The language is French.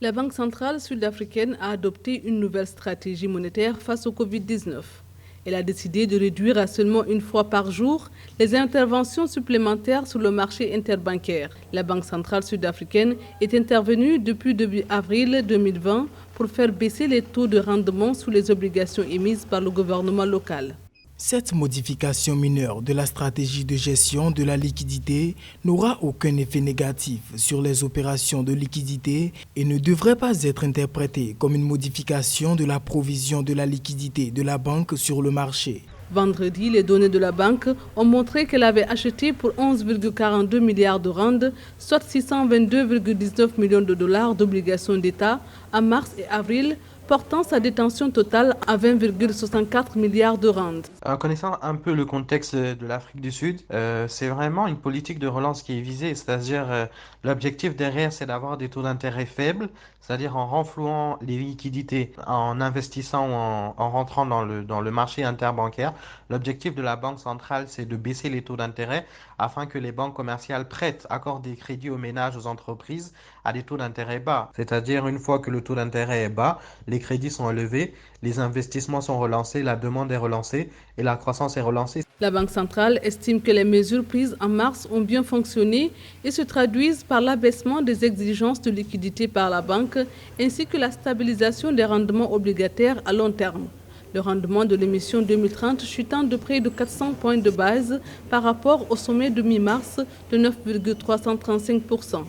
La Banque centrale sud-africaine a adopté une nouvelle stratégie monétaire face au Covid-19. Elle a décidé de réduire à seulement une fois par jour les interventions supplémentaires sur le marché interbancaire. La Banque centrale sud-africaine est intervenue depuis début avril 2020 pour faire baisser les taux de rendement sur les obligations émises par le gouvernement local. Cette modification mineure de la stratégie de gestion de la liquidité n'aura aucun effet négatif sur les opérations de liquidité et ne devrait pas être interprétée comme une modification de la provision de la liquidité de la banque sur le marché. Vendredi, les données de la banque ont montré qu'elle avait acheté pour 11,42 milliards de rand, soit 622,19 millions de dollars d'obligations d'État en mars et avril, portant sa détention totale à 20,64 milliards de rand. En connaissant un peu le contexte de l'Afrique du Sud, c'est vraiment une politique de relance qui est visée, c'est-à-dire l'objectif derrière, c'est d'avoir des taux d'intérêt faibles, c'est-à-dire en renflouant les liquidités, en investissant ou en rentrant dans le marché interbancaire. L'objectif de la Banque centrale, c'est de baisser les taux d'intérêt afin que les banques commerciales prêtent, accordent des crédits aux ménages, aux entreprises à des taux d'intérêt bas. C'est-à-dire une fois que le taux d'intérêt est bas, les crédits sont élevés, les investissements sont relancés, la demande est relancée et la croissance est relancée. La Banque centrale estime que les mesures prises en mars ont bien fonctionné et se traduisent par l'abaissement des exigences de liquidité par la banque ainsi que la stabilisation des rendements obligataires à long terme. Le rendement de l'émission 2030 chutant de près de 400 points de base par rapport au sommet de mi-mars de 9,335%.